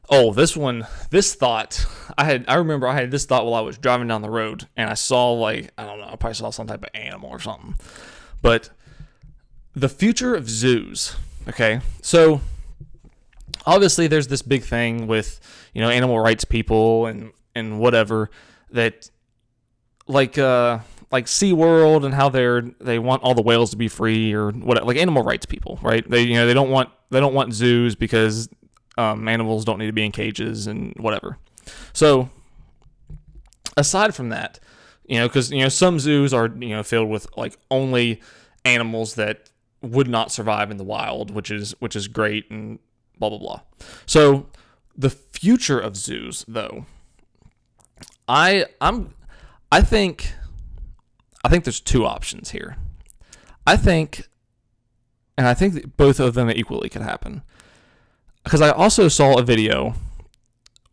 Oh, I remember I had this thought while I was driving down the road, and I saw, like, I don't know, I probably saw some type of animal or something. But the future of zoos, okay? So obviously there's this big thing with, animal rights people and whatever, that like SeaWorld and how they want all the whales to be free, or what, like animal rights people, right? They don't want zoos because animals don't need to be in cages and whatever. So aside from that, because some zoos are filled with like only animals that would not survive in the wild, which is great and blah blah blah. So the future of zoos, though, I think there's two options here. I think that both of them equally could happen. Because I also saw a video.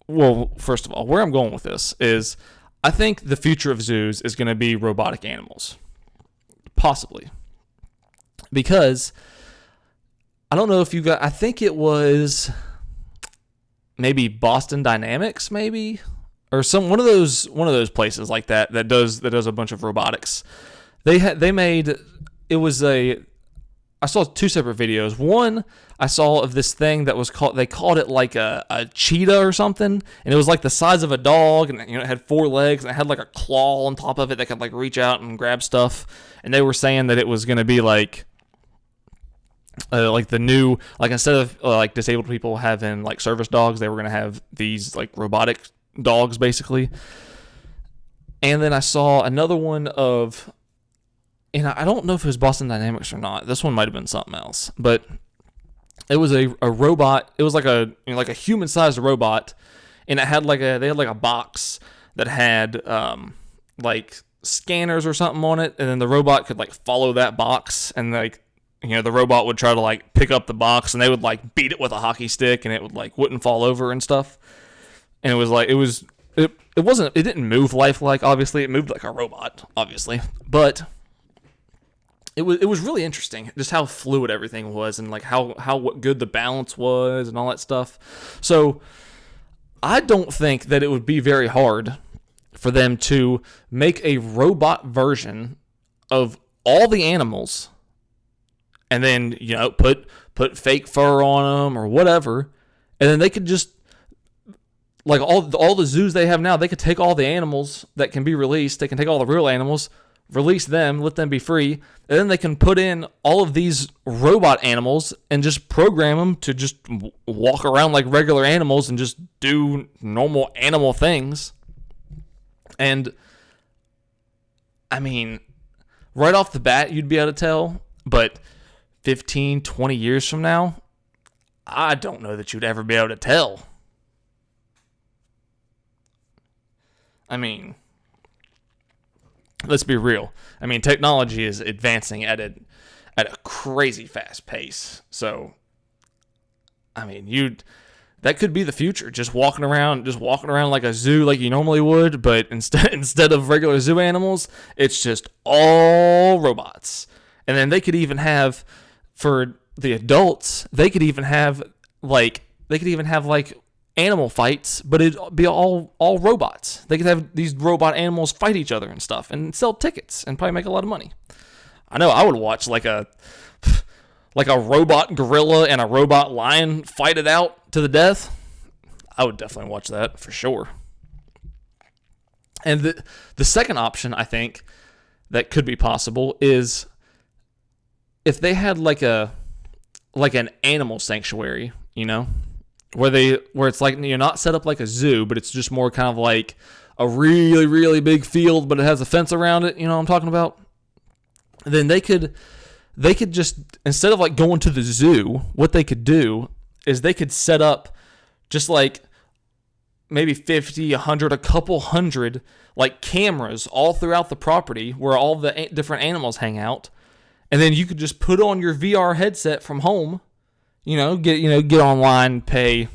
Well, first of all, where I'm going with this is I think the future of zoos is going to be robotic animals. Possibly. Because I don't know if you got, I think it was maybe Boston Dynamics, maybe, or one of those places like that does a bunch of robotics. They made, it was I saw two separate videos. One I saw of this thing that was they called it like a cheetah or something, and it was like the size of a dog, and it had four legs, and it had like a claw on top of it that could like reach out and grab stuff. And they were saying that it was going to be like the new, like, instead of like disabled people having like service dogs, they were going to have these like robotic dogs basically. And then I saw another one of, and I don't know if it was Boston Dynamics or not. This one might have been something else, but it was a robot. It was like a human-sized robot, and they had like a box that had like scanners or something on it, and then the robot could like follow that box, and like the robot would try to like pick up the box, and they would like beat it with a hockey stick, and it would like wouldn't fall over and stuff. And it didn't move lifelike. Obviously, it moved like a robot, obviously, but it was really interesting just how fluid everything was, and like how good the balance was and all that stuff. So I don't think that it would be very hard for them to make a robot version of all the animals, and then put fake fur on them or whatever, and then they could just, like, all the zoos they have now, they could take all the animals that can be released. They can take all the real animals, release them, let them be free, and then they can put in all of these robot animals and just program them to just walk around like regular animals and just do normal animal things. And I mean, right off the bat, you'd be able to tell, but 15, 20 years from now, I don't know that you'd ever be able to tell. I mean, let's be real. I mean, technology is advancing at a crazy fast pace. So, I mean, that could be the future. Just walking around like a zoo, like you normally would, but instead of regular zoo animals, it's just all robots. And then they could even have, for the adults, they could even have like animal fights, but it'd be all robots. They could have these robot animals fight each other and stuff, and sell tickets and probably make a lot of money. I know I would watch like a robot gorilla and a robot lion fight it out to the death. I would definitely watch that for sure. And the second option, I think, that could be possible is if they had like an animal sanctuary, where it's like, not set up like a zoo, but it's just more kind of like a really, really big field, but it has a fence around it. You know what I'm talking about? Then they could just, instead of like going to the zoo, what they could do is they could set up just like maybe 50, 100, a couple hundred like cameras all throughout the property where all the different animals hang out. And then you could just put on your VR headset from home, get online, pay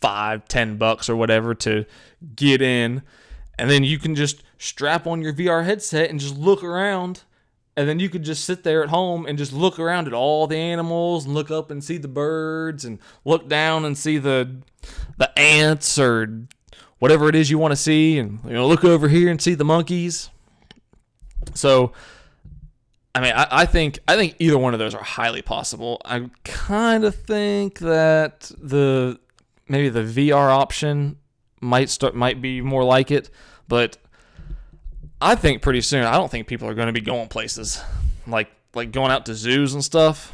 $5-10 or whatever to get in, and then you can just strap on your VR headset and just look around, and then you could just sit there at home and just look around at all the animals and look up and see the birds and look down and see the the ants or whatever it is you want to see, and look over here and see the monkeys. So, I mean, I think either one of those are highly possible. I kind of think that maybe the VR option might be more like it, but I think pretty soon, I don't think people are going to be going places like going out to zoos and stuff.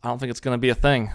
I don't think it's going to be a thing.